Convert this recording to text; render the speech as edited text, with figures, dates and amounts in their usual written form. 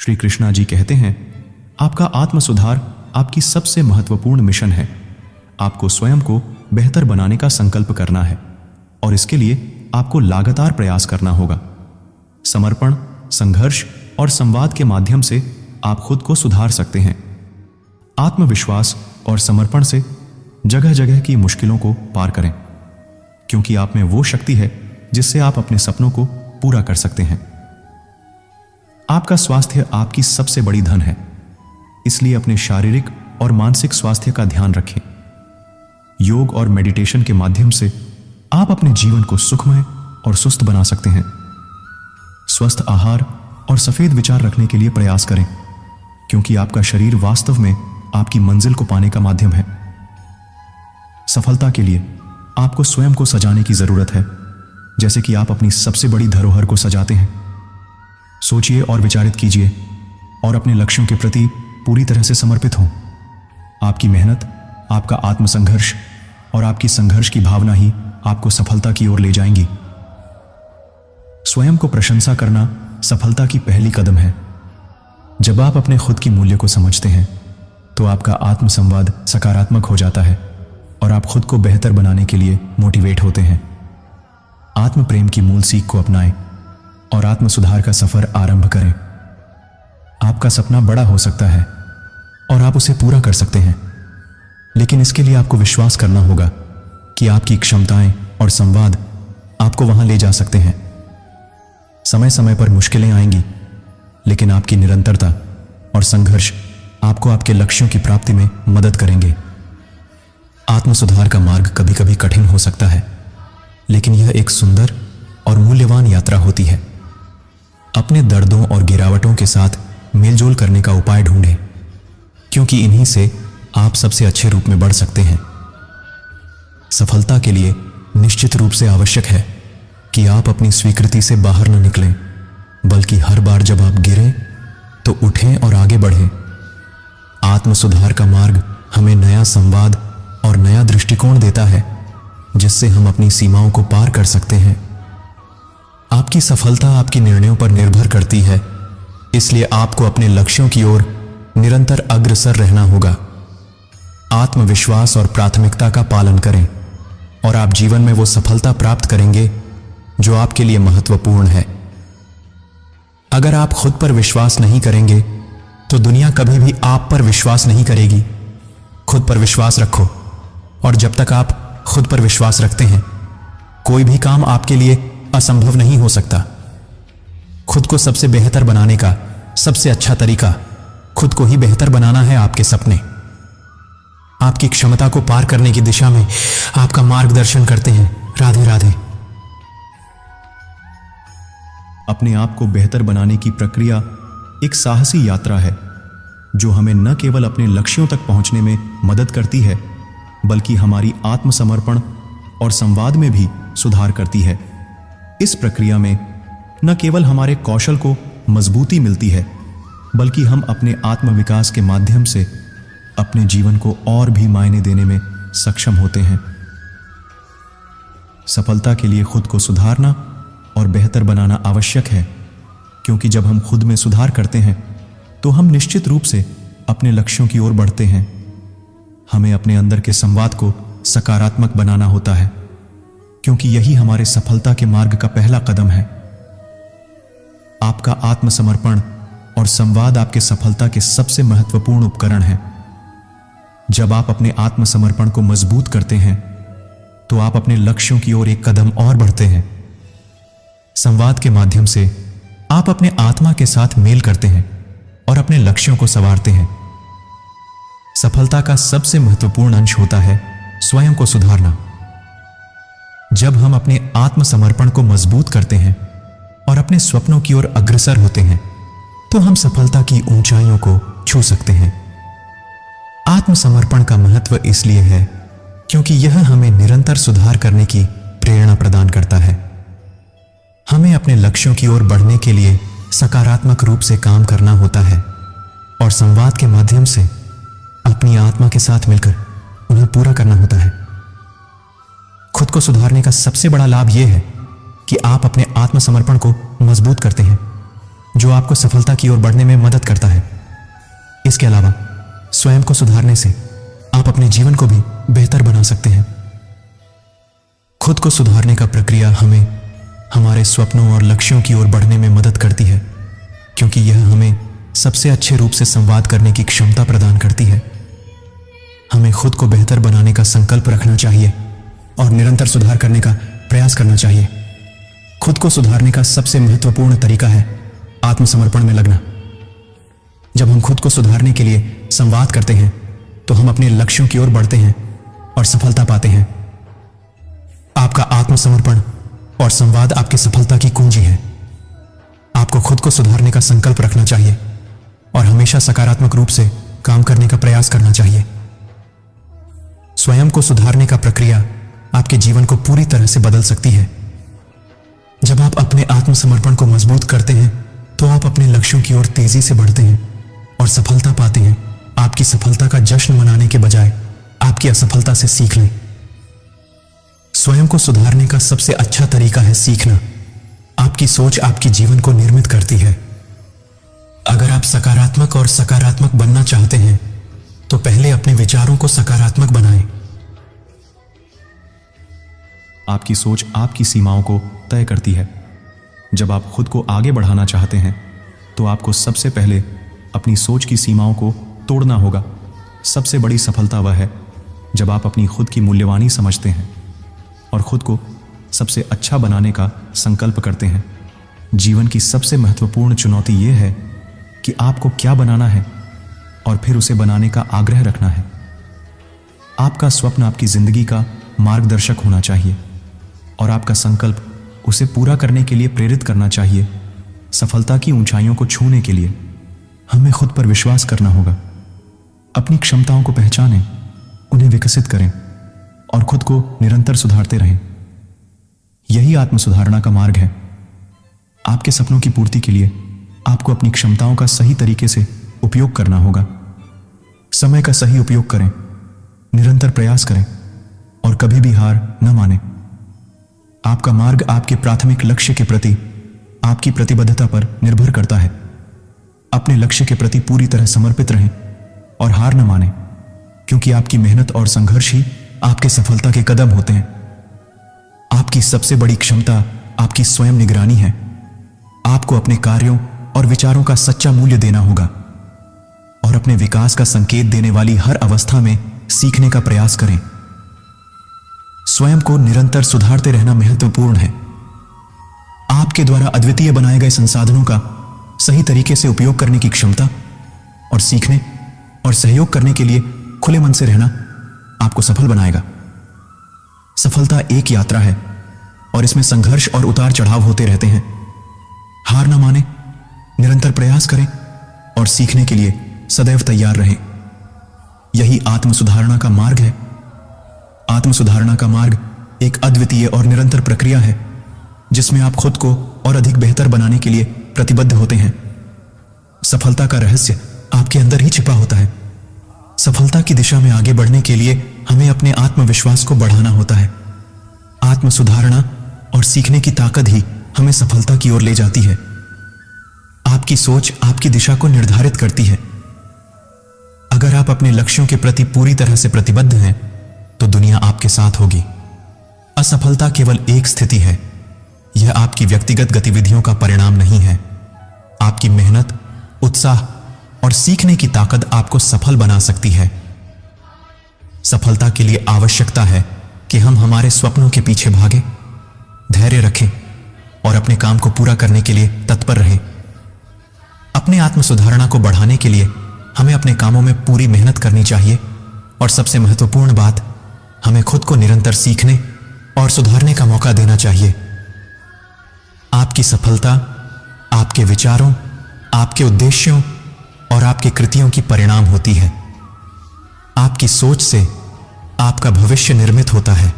श्री कृष्णा जी कहते हैं, आपका आत्म सुधार आपकी सबसे महत्वपूर्ण मिशन है। आपको स्वयं को बेहतर बनाने का संकल्प करना है और इसके लिए आपको लगातार प्रयास करना होगा। समर्पण, संघर्ष और संवाद के माध्यम से आप खुद को सुधार सकते हैं। आत्मविश्वास और समर्पण से जगह जगह की मुश्किलों को पार करें, क्योंकि आप में वो शक्ति है जिससे आप अपने सपनों को पूरा कर सकते हैं। आपका स्वास्थ्य आपकी सबसे बड़ी धन है, इसलिए अपने शारीरिक और मानसिक स्वास्थ्य का ध्यान रखें। योग और मेडिटेशन के माध्यम से आप अपने जीवन को सुखमय और सुस्त बना सकते हैं। स्वस्थ आहार और सफेद विचार रखने के लिए प्रयास करें, क्योंकि आपका शरीर वास्तव में आपकी मंजिल को पाने का माध्यम है। सफलता के लिए आपको स्वयं को सजाने की जरूरत है, जैसे कि आप अपनी सबसे बड़ी धरोहर को सजाते हैं। सोचिए और विचारित कीजिए और अपने लक्ष्यों के प्रति पूरी तरह से समर्पित हों। आपकी मेहनत, आपका आत्मसंघर्ष और आपकी संघर्ष की भावना ही आपको सफलता की ओर ले जाएंगी। स्वयं को प्रशंसा करना सफलता की पहली कदम है। जब आप अपने खुद की मूल्य को समझते हैं तो आपका आत्मसंवाद सकारात्मक हो जाता है और आप खुद को बेहतर बनाने के लिए मोटिवेट होते हैं। आत्म प्रेम की मूल सीख को अपनाएं और आत्म सुधार का सफर आरंभ करें। आपका सपना बड़ा हो सकता है और आप उसे पूरा कर सकते हैं, लेकिन इसके लिए आपको विश्वास करना होगा कि आपकी क्षमताएं और संवाद आपको वहां ले जा सकते हैं। समय समय पर मुश्किलें आएंगी, लेकिन आपकी निरंतरता और संघर्ष आपको आपके लक्ष्यों की प्राप्ति में मदद करेंगे। आत्म सुधार का मार्ग कभी कभी कठिन हो सकता है, लेकिन यह एक सुंदर और मूल्यवान यात्रा होती है। अपने दर्दों और गिरावटों के साथ मेलजोल करने का उपाय ढूंढें, क्योंकि इन्हीं से आप सबसे अच्छे रूप में बढ़ सकते हैं। सफलता के लिए निश्चित रूप से आवश्यक है कि आप अपनी स्वीकृति से बाहर न निकलें, बल्कि हर बार जब आप गिरें तो उठें और आगे बढ़ें। आत्म सुधार का मार्ग हमें नया संवाद और नया दृष्टिकोण देता है, जिससे हम अपनी सीमाओं को पार कर सकते हैं। आपकी सफलता आपके निर्णयों पर निर्भर करती है, इसलिए आपको अपने लक्ष्यों की ओर निरंतर अग्रसर रहना होगा। आत्मविश्वास और प्राथमिकता का पालन करें और आप जीवन में वो सफलता प्राप्त करेंगे जो आपके लिए महत्वपूर्ण है। अगर आप खुद पर विश्वास नहीं करेंगे तो दुनिया कभी भी आप पर विश्वास नहीं करेगी। खुद पर विश्वास रखो, और जब तक आप खुद पर विश्वास रखते हैं, कोई भी काम आपके लिए असंभव नहीं हो सकता। खुद को सबसे बेहतर बनाने का सबसे अच्छा तरीका खुद को ही बेहतर बनाना है। आपके सपने आपकी क्षमता को पार करने की दिशा में आपका मार्गदर्शन करते हैं। राधे राधे। अपने आप को बेहतर बनाने की प्रक्रिया एक साहसी यात्रा है, जो हमें न केवल अपने लक्ष्यों तक पहुंचने में मदद करती है, बल्कि हमारी आत्मसमर्पण और संवाद में भी सुधार करती है। इस प्रक्रिया में न केवल हमारे कौशल को मजबूती मिलती है, बल्कि हम अपने आत्मविकास के माध्यम से अपने जीवन को और भी मायने देने में सक्षम होते हैं। सफलता के लिए खुद को सुधारना और बेहतर बनाना आवश्यक है, क्योंकि जब हम खुद में सुधार करते हैं तो हम निश्चित रूप से अपने लक्ष्यों की ओर बढ़ते हैं। हमें अपने अंदर के संवाद को सकारात्मक बनाना होता है, क्योंकि यही हमारे सफलता के मार्ग का पहला कदम है। आपका आत्मसमर्पण और संवाद आपके सफलता के सबसे महत्वपूर्ण उपकरण हैं। जब आप अपने आत्मसमर्पण को मजबूत करते हैं तो आप अपने लक्ष्यों की ओर एक कदम और बढ़ते हैं। संवाद के माध्यम से आप अपने आत्मा के साथ मेल करते हैं और अपने लक्ष्यों को संवारते हैं। सफलता का सबसे महत्वपूर्ण अंश होता है स्वयं को सुधारना। जब हम अपने आत्मसमर्पण को मजबूत करते हैं और अपने स्वप्नों की ओर अग्रसर होते हैं, तो हम सफलता की ऊंचाइयों को छू सकते हैं। आत्मसमर्पण का महत्व इसलिए है क्योंकि यह हमें निरंतर सुधार करने की प्रेरणा प्रदान करता है। हमें अपने लक्ष्यों की ओर बढ़ने के लिए सकारात्मक रूप से काम करना होता है और संवाद के माध्यम से अपनी आत्मा के साथ मिलकर उन्हें पूरा करना होता है। खुद को सुधारने का सबसे बड़ा लाभ यह है कि आप अपने आत्मसमर्पण को मजबूत करते हैं। जो आपको सफलता की ओर बढ़ने में मदद करता है। इसके अलावा स्वयं को सुधारने से आप अपने जीवन को भी बेहतर बना सकते हैं। खुद को सुधारने का प्रक्रिया हमें हमारे सपनों और लक्ष्यों की ओर बढ़ने में मदद करती है, क्योंकि यह हमें सबसे अच्छे रूप से संवाद करने की क्षमता प्रदान करती है। हमें खुद को बेहतर बनाने का संकल्प रखना चाहिए और निरंतर सुधार करने का प्रयास करना चाहिए। खुद को सुधारने का सबसे महत्वपूर्ण तरीका है आत्मसमर्पण में लगना। जब हम खुद को सुधारने के लिए संवाद करते हैं तो हम अपने लक्ष्यों की ओर बढ़ते हैं और सफलता पाते हैं। आपका आत्मसमर्पण और संवाद आपकी सफलता की कुंजी है। आपको खुद को सुधारने का संकल्प रखना चाहिए और हमेशा सकारात्मक रूप से काम करने का प्रयास करना चाहिए। स्वयं को सुधारने का प्रक्रिया आपके जीवन को पूरी तरह से बदल सकती है। जब आप अपने आत्मसमर्पण को मजबूत करते हैं तो आप अपने लक्ष्यों की ओर तेजी से बढ़ते हैं और सफलता पाते हैं। आपकी सफलता का जश्न मनाने के बजाय आपकी असफलता से सीख लें। स्वयं को सुधारने का सबसे अच्छा तरीका है सीखना। आपकी सोच आपके जीवन को निर्मित करती है। अगर आप सकारात्मक और सकारात्मक बनना चाहते हैं तो पहले अपने विचारों को सकारात्मक बनाएं। आपकी सोच आपकी सीमाओं को तय करती है। जब आप खुद को आगे बढ़ाना चाहते हैं तो आपको सबसे पहले अपनी सोच की सीमाओं को तोड़ना होगा। सबसे बड़ी सफलता वह है जब आप अपनी खुद की मूल्यवानी समझते हैं और खुद को सबसे अच्छा बनाने का संकल्प करते हैं। जीवन की सबसे महत्वपूर्ण चुनौती यह है कि आपको क्या बनाना है और फिर उसे बनाने का आग्रह रखना है। आपका स्वप्न आपकी जिंदगी का मार्गदर्शक होना चाहिए और आपका संकल्प उसे पूरा करने के लिए प्रेरित करना चाहिए। सफलता की ऊंचाइयों को छूने के लिए हमें खुद पर विश्वास करना होगा। अपनी क्षमताओं को पहचानें, उन्हें विकसित करें और खुद को निरंतर सुधारते रहें। यही आत्मसुधारणा का मार्ग है। आपके सपनों की पूर्ति के लिए आपको अपनी क्षमताओं का सही तरीके से उपयोग करना होगा। समय का सही उपयोग करें, निरंतर प्रयास करें और कभी भी हार न मानें। आपका मार्ग आपके प्राथमिक लक्ष्य के प्रति आपकी प्रतिबद्धता पर निर्भर करता है। अपने लक्ष्य के प्रति पूरी तरह समर्पित रहें और हार न मानें, क्योंकि आपकी मेहनत और संघर्ष ही आपके सफलता के कदम होते हैं। आपकी सबसे बड़ी क्षमता आपकी स्वयं निगरानी है। आपको अपने कार्यों और विचारों का सच्चा मूल्य देना होगा और अपने विकास का संकेत देने वाली हर अवस्था में सीखने का प्रयास करें। स्वयं को निरंतर सुधारते रहना महत्वपूर्ण है। आपके द्वारा अद्वितीय बनाए गए संसाधनों का सही तरीके से उपयोग करने की क्षमता और सीखने और सहयोग करने के लिए खुले मन से रहना आपको सफल बनाएगा। सफलता एक यात्रा है और इसमें संघर्ष और उतार चढ़ाव होते रहते हैं। हार न माने, निरंतर प्रयास करें और सीखने के लिए सदैव तैयार रहें। यही आत्मसुधारणा का मार्ग है। आत्मसुधारणा का मार्ग एक अद्वितीय और निरंतर प्रक्रिया है जिसमें आप खुद को और अधिक बेहतर बनाने के लिए प्रतिबद्ध होते हैं। सफलता का रहस्य आपके अंदर ही छिपा होता है। सफलता की दिशा में आगे बढ़ने के लिए हमें अपने आत्मविश्वास को बढ़ाना होता है। आत्मसुधारणा और सीखने की ताकत ही हमें सफलता की ओर ले जाती है। आपकी सोच आपकी दिशा को निर्धारित करती है। अगर आप अपने लक्ष्यों के प्रति पूरी तरह से प्रतिबद्ध हैं तो दुनिया आपके साथ होगी। असफलता केवल एक स्थिति है। यह आपकी व्यक्तिगत गतिविधियों का परिणाम नहीं है। आपकी मेहनत, उत्साह और सीखने की ताकत आपको सफल बना सकती है। सफलता के लिए आवश्यकता है कि हम हमारे स्वप्नों के पीछे भागें, धैर्य रखें और अपने काम को पूरा करने के लिए तत्पर रहें। अपने आत्मसुधारणा को बढ़ाने के लिए हमें अपने कामों में पूरी मेहनत करनी चाहिए और सबसे महत्वपूर्ण बात, हमें खुद को निरंतर सीखने और सुधारने का मौका देना चाहिए। आपकी सफलता आपके विचारों, आपके उद्देश्यों और आपके कृतियों की परिणाम होती है। आपकी सोच से आपका भविष्य निर्मित होता है।